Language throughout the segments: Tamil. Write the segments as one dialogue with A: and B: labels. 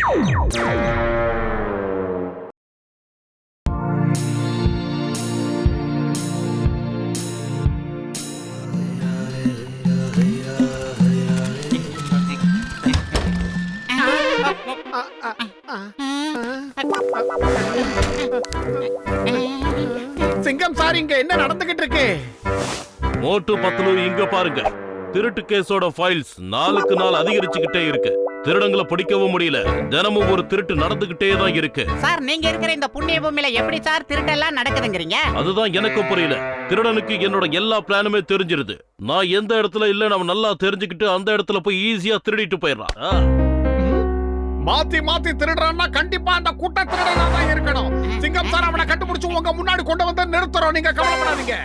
A: சிங்கம் சார், இங்க என்ன நடந்துகிட்டு இருக்கு?
B: மோட்டு பத்லு, இங்க பாருங்க. திருட்டு கேஸோட ஃபைல்ஸ் நாளுக்கு நாள் அதிகரிச்சுக்கிட்டே இருக்கு. திருடங்களை பிடிக்கவும் முடியல. தினமும் ஒரு திருட்டு நடந்துகிட்டே தான் இருக்கு.
C: சார், நீங்க இருக்கிற இந்த புண்ணிய பூமியில எப்படி சார் திருட்டெல்லாம் நடக்குதுங்கறீங்க?
B: அதுதான் எனக்கும் புரியல. திருடனுக்கு என்னோட எல்லா பிளானுமே தெரிஞ்சிருது. நான் எந்த இடத்துல இல்ல நம்ம நல்லா தெரிஞ்சுக்கிட்டு அந்த இடத்துல போய் ஈஸியா திருடிட்டு போயிடறான்.
A: மாத்தி மாத்தி திருடுறான்னா கண்டிப்பா அந்த கூட்ட திருடனா தான் இருக்கணும். சிங்கம் சார், அவனை கண்டுபிடிச்சு உங்க முன்னாடி கொண்டு வந்து நிறுத்துறோம். நீங்க கவலைப்படாதீங்க.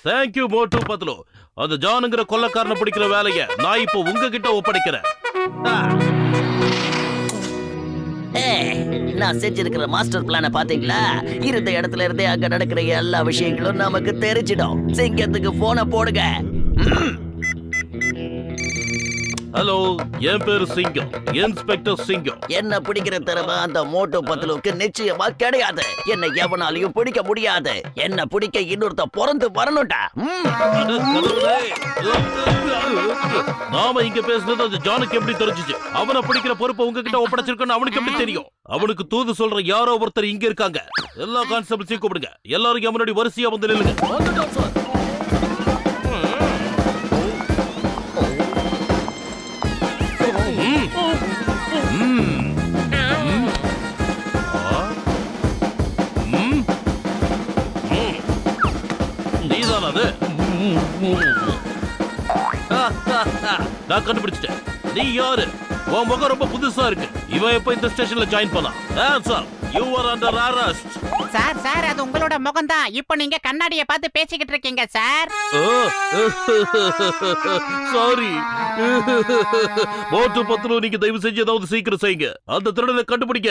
B: தேங்க்யூ மோட்டு பத்லு. அந்த ஜானுங்கிற கொள்ளக்காரனை பிடிக்கிற வேலையை நான் இப்போ உங்ககிட்ட ஒப்படைக்கிறேன்.
D: நான் செஞ்சிருக்கிற மாஸ்டர் பிளான பாத்தீங்களா? இருந்த இடத்துல இருந்தே அங்க நடக்கிற எல்லா விஷயங்களும் நமக்கு தெரிஞ்சிடும். சிங்கத்துக்கு போன போடுங்க.
B: ஹலோ, என் பேரு சிங்கம், இன்ஸ்பெக்டர் சிங்கம்.
D: என்ன பிடிக்கிற திறமை அந்த மோட்டு பத்லுவுக்கு நிச்சயமா கிடையாது. என்ன எவனாலையும் பிடிக்க முடியாது. என்ன பிடிக்க இன்னொருத்த பிறந்து வரணும்டா.
B: நாம இங்க பேசுனது அந்த ஜானுக்கு எப்படி தெரிஞ்சிச்சு? அவனை பிடிக்கிற பொறுப்பை உங்ககிட்ட ஒப்படைச்சிருக்கணும். அவனுக்கு எப்படி தெரியும்? அவனுக்கு தூது சொல்ற யாரோ ஒருத்தர் இங்க இருக்காங்க. எல்லா கான்ஸ்டபிள்ஸையும் கூப்பிடுங்க. எல்லாரும் முன்னாடி வரிசையா வந்து நில்லுங்க. நீதான் அது? நான் கண்டுபிடிச்சிட்டேன். நீ யாரு? உன் முகம் ரொம்ப புதுசா இருக்கு. இவன் எப்ப இந்த ஸ்டேஷன்ல ஜாயின் பண்ணா? Sir, you are under arrest.
C: Sir, அது உங்களோட முகம் தான். இப்போ நீங்க கண்ணாடியை பார்த்து பேசிக்கிட்டு இருக்கீங்க சார்.
B: சாரி. மோட்டு பத்லு, நீங்க தயவு செஞ்சு ஏதாவது சீக்கிரம் செய்யுங்க. அந்த திருடனை கண்டுபிடிக்க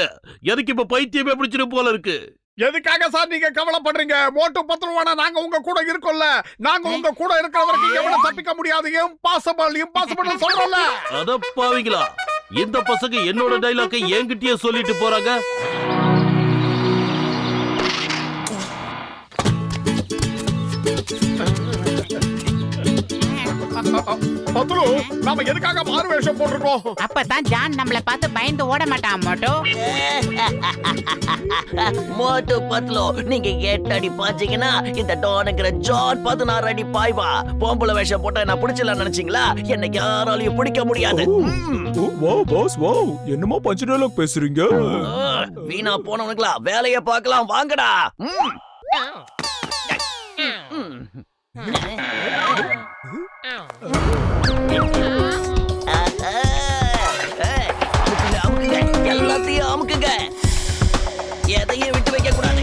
B: எனக்கு இப்ப பைத்தியமே பிடிச்சிட்டு போல இருக்கு.
A: எதுக்காக சார் நீங்க கவலைப்படுறீங்க? மோட்டு பத்லுவானா நாங்க உங்க கூட இருக்கோம்ல. நாங்க உங்க கூட இருக்கிற வரைக்கும் எவனும் தப்பிக்க முடியாது. இம்பாசிபிள் சொல்றோம்ல.
B: அட பாவிங்களா, இந்த பசங்க என்னோட டைலாக்கை என்கிட்டயே சொல்லிட்டு போறாங்க.
A: பத்லு, நாம எதுக்காக மாறு வேஷம் போட்டுருக்கோம்?
C: அப்பதான் ஜான் நம்மள பார்த்து பயந்து ஓட மாட்டான்.
D: மோட்டு பத்லு, நீங்க 8 அடி பாய்ச்சீங்கன்னா இந்த டானுங்கிற ஜான் 16 அடி பாய்வா. பொம்பளை வேஷம் போட்டா நான் பிடிச்சலாம் நினைச்சீங்களா? என்ன யாராலையும் பிடிக்க முடியாது.
E: என்னமோ பஞ்ச டயலாக் பேசுறீங்க.
D: வீணா போனவனுங்களா, வேலையை பார்க்கலாம் வாங்கடா. எல்லாத்தையும் அமுக்குங்க. எதையும் விட்டு வைக்க கூடாது.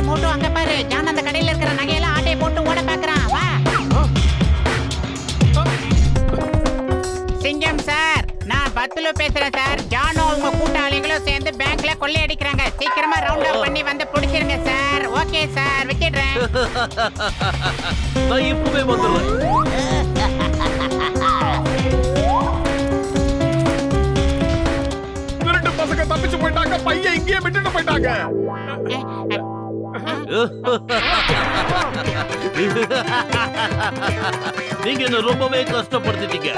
C: மோட்டு, அங்க பாரு. ஜான் அந்த கடையில இருக்கிற நகையெல்லாம் ஆட்டை போட்டு ஓட பாக்குறான். வா சிங்கம் சார், நான் பத்லு பேசுறேன் சார். ஜானும் உங்க கூட்டாளிகளும் சேர்ந்து பேங்க்ல கொள்ளையடிக்கிறாங்க. சீக்கிரமா ரவுண்ட் அப் பண்ணி வந்து பிடிச்சிருங்க சார். ஓகே சார், விட்டுடுறேன்.
B: நான் இப்பவே வந்துடுறேன்.
A: திருட்டு பசங்க தப்பிச்சு போயிட்டாங்க. பையன் இங்கேயே விட்டுட்டு போயிட்டாங்க.
B: நீங்க என்ன ரொம்பவே கஷ்டப்படுத்திட்டீங்க.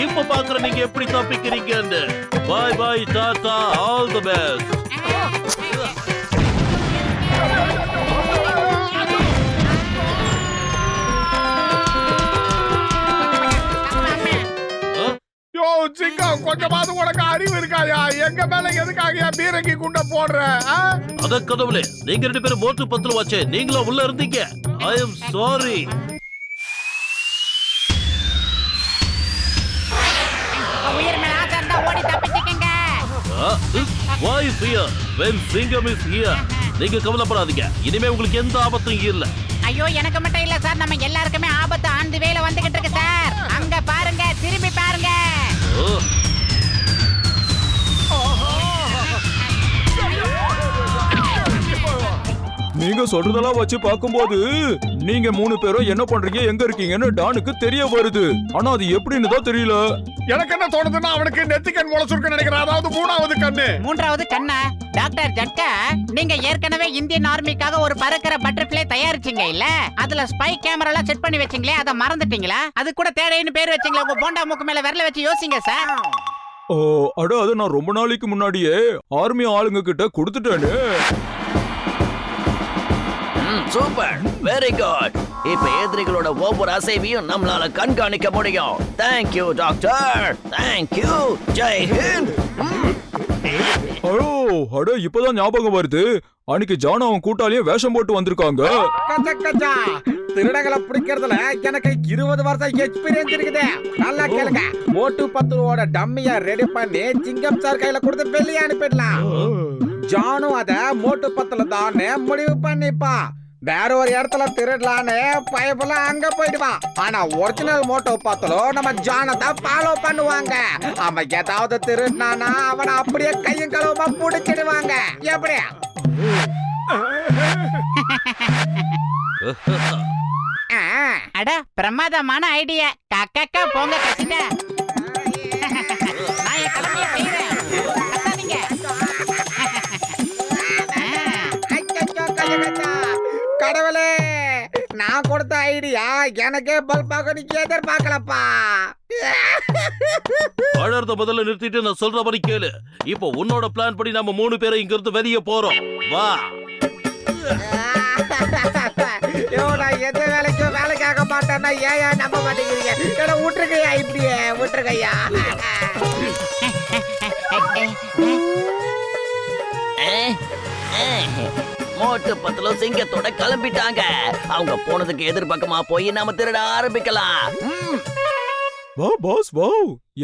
B: இப்ப பாக்குற நீங்க எப்படி தப்பிக்கிறீங்கன்னு. பாய் பாய், டாடா, ஆல் தி பெஸ்ட்.
A: யோ சிங்கம், கொஞ்சமாவது உனக்கு அறிவு இருக்காயா? எங்க மேல எதுக்காக பீரங்கி குண்ட போடுற?
B: அத கடவுளே, நீங்க 2 பேரும் மோட்டு பத்லு வச்சே நீங்களும் உள்ள இருந்தீங்க. ஐ அம் சாரி.
C: உயிர் மேல ஆசை இருந்தா ஓடி தப்பிச்சுக்கங்க.
B: Why fear when Singam is here? நீங்க கவலைப்படாதீங்க. இனிமே உங்களுக்கு எந்த ஆபத்தும் இல்ல.
C: ஐயோ, எனக்கு மட்டும் இல்ல சார், நம்ம எல்லாருக்குமே ஆபத்து ஆண்டு வேலை வந்துகிட்டு இருக்கு சார். அங்க பாருங்க, திரும்பி பாருங்க.
E: நீங்க சொல்றதெல்லாம் வச்சு பாக்கும்போது நீங்க 3 பேரும் என்ன பண்றீங்க எங்க இருக்கீங்கன்னு டானுக்கு தெரிய வருது. ஆனா அது எப்படின்னு தான் தெரியல.
A: எனக்கு என்ன தோணுதுன்னா அவனுக்கு நெத்திக்கண் முளைச்சிருக்குன்னு நினைக்கிறேன். அதாவது 3வது கண்ணு.
C: 3வது கண்ணா? டாக்டர் ஜட்கா, நீங்க ஏற்கனவே இந்தியன் ஆர்மிக்காக ஒரு பறக்கிற பட்டர்ஃப்ளை தயாரிச்சீங்க இல்ல? அதுல ஸ்பை கேமரா எல்லாம் செட் பண்ணி வச்சீங்களே, அதை மறந்துட்டீங்களா? அது கூட தேடைன்னு பேர் வச்சீங்களா? உங்க போண்டா மூக்கு மேல விரல வச்சு யோசிங்க சார்.
E: ஓ அட அது நான் ரொம்ப நாளைக்கு முன்னாடியே ஆர்மி ஆளுங்க கிட்ட கொடுத்துட்டேனே.
D: Super, very good. இப்ப எதிரிகளோட ஒவ்வொரு அசைவையும் நம்மளால கண்காணிக்க முடியும். Thank you doctor, thank you. Jai Hind.
E: ஐயோ அட இப்பதான் ஞாபகம் வருது. அன்னைக்கு ஜான் அவன் கூட்டாளியும் வேஷம் போட்டு வந்திருக்காங்க.
F: திருடங்களை பிடிக்கிறதுல எனக்கு 20 வருஷம் எக்ஸ்பீரியன்ஸ் இருக்குது. நல்லா கேளுங்க. மோட்டு பத்துருவோட டம்மிய ரெடி பண்ணி சிங்கம் சார் கையில கொடுத்து வெளியே அனுப்பிடலாம். ஜானும் அத மோட்டு பத்துல தானே முடிவு பண்ணிப்பான். வேற ஒரு இடத்துல திருடலான்னு பயப்புல அங்க போயிடுவான். ஆனா ஒரிஜினல் மோட்டோ பத்தலோ நம்ம ஜானை தான் ஃபாலோ பண்ணுவாங்க. அவன் ஏதாவது திருடினானா அவனை அப்படியே கையும் களவுமா புடிச்சிடுவாங்க. எப்படி?
C: அட பிரமாதமான ஐடியா. கக்கா போங்க கசிட்ட. நான் என் கடமையை செய்றேன். கத்தாதீங்க.
F: கடவுளே, நான் கொடுத்த ஐடியா எனக்கே பல்பாக நீ எதிர்பார்க்கலப்பா.
B: அழறத முதல்ல நிறுத்திட்டு நான் சொல்ற மாதிரி கேளு. இப்போ உன்னோட பிளான் படி நம்ம 3 பேரை இங்க இருந்து வெளியே போறோம். வா.
F: நான் எந்த வேலைக்கும் வேலைக்காக மாட்டேன்னா ஏன் நம்ப மாட்டேங்கிறீங்க? என்ன விட்டுருக்கையா, இப்படியே விட்டுருக்கையா.
D: மோட்டு பத்தலும் சிங்கத்தோட கிளம்பிட்டாங்க. அவங்க போனதுக்கு எதிர்பக்கமா போய் நாம திருட ஆரம்பிக்கலாம்.
E: வா பாஸ் வா.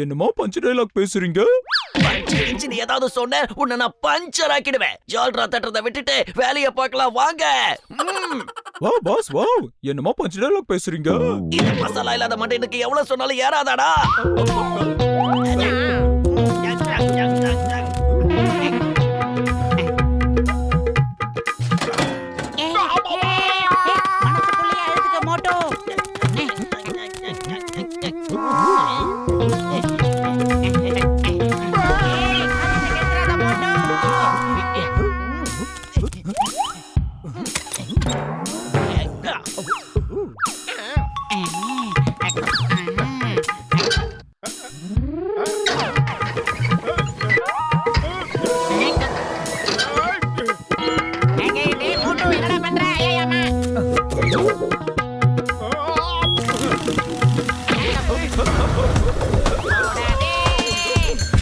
E: என்னமா பஞ்ச் டயலாக் பேசுறீங்க?
D: நீ ஏதாவது சொன்ன உன்னை நான் பஞ்சர் ஆக்கிடுவேன். ஜால்ரா தட்டுறதை விட்டுட்டு வேலையை பார்க்கலாம் வாங்க.
E: வா பாஸ் வா. என்னமா பஞ்ச் டயலாக் பேசுறீங்க?
D: இந்த மசாலா இல்லாத மண்டைக்கு எவ்வளவு சொன்னாலும் ஏறாதாடா.
C: மனசுக்குள்ளேயே அழுதுக்க மோட்டோ. என்னடா பண்ற? ஐயம்மா.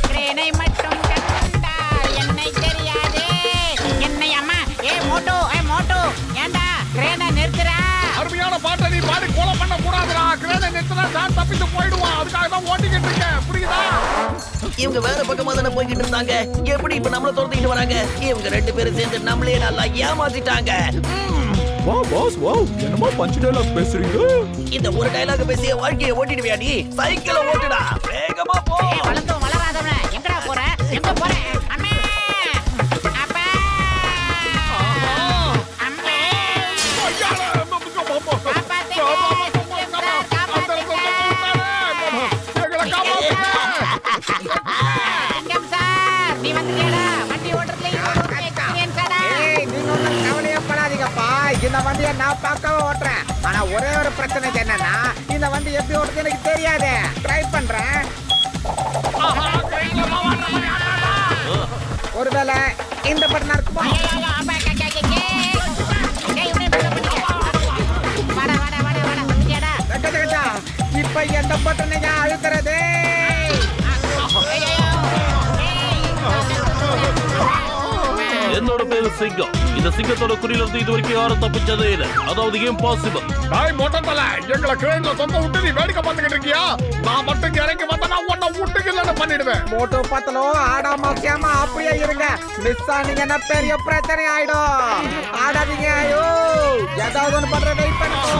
C: கிரேனை மட்டும் கண்டால் என்னை தெரியாது. என்னை அம்மா. மோட்டோ மோட்டோ, ஏண்டா கிரேனை நிறுத்துறா?
A: அருமையான பாட்டை நீ பாடி கொலை பண்ண கூடாதுடா. கிரேனை நிறுத்தினா தான் தப்பித்து போயிடுவான். அதுக்காக தான் ஓட்டிக்கிட்டு இருக்கேன். புரியுதா?
D: இவங்க வேற பக்கமா தானே போய்கிட்டு இருந்தாங்க. எப்படி இப்ப நம்மள துரத்திட்டு வராங்க? இவங்க 2 பேரும் சேர்ந்து நம்மளே நல்லா ஏமாத்திட்டாங்க.
E: வா பாஸ் வா. என்னமா பஞ்ச் டயலாக் பேசுறீங்க?
D: இந்த ஒரு டயலாக் பேசிய வாழ்க்கையை ஓட்டிடுவியா நீ? சைக்கிளை ஓட்டுடா, வேகமா போ.
C: வளர்ந்தும் வளராதவன எங்கடா போற? எங்க போற? அம்மே அப்பா அம்மே காப்பாத்துங்க. சிங்கம் சார், நீ வந்துட்டியாடா? வண்டி ஓட்டுறதுல எக்ஸ்பீரியன்ஸாடா?
F: நீங்க ஒன்றும் கவலையப்படாதீங்கப்பா. இந்த வண்டியை நான் பார்க்காம ஓட்டுறேன். ஆனா ஒரே ஒரு பிரச்சனை என்னன்னா, இந்த வண்டி எப்படி ஓட்டுறது எனக்கு தெரியாது. ட்ரை பண்றேன். ஒருவேளை இந்த பட்டன் இருக்குமா?
C: ஐயோ அப்பா கக்கக்கே. டேய் உன்னை பண்ண பண்ணியா? வாடா வாடா வாடா வாடா வந்துட்டியாடா?
F: கச்சா, இப்ப எந்த பட்டனை அழுத்துறது?
B: என்னோட பேரு சிங்கம். இந்த சிங்கத்தோட குறியில இருந்து இது வரைக்கும் யாரும் தப்பிச்சதே இல்ல. அதாவது இம்பாசிபிள்.
A: டாய் மோட்டத்தல, எங்களை கிரேன்ல தொங்க விட்டு நீ வேடிக்கை பார்த்துக்கிட்டு இருக்கியா? நான் மட்டும் இறங்கி வந்தா உன்னை விட்டுக்கு இல்லைன்னு பண்ணிடுவேன்.
F: மோட்டோ பத்தலோ ஆடாம சேமா அப்படியே இருங்க. மிஸ் ஆனீங்கன்னா பெரிய பிரச்சனை ஆயிடும். ஆடாதீங்க. ஐயோ, ஏதாவது ஒன்று பண்ற வெயிட் பண்ணுங்க.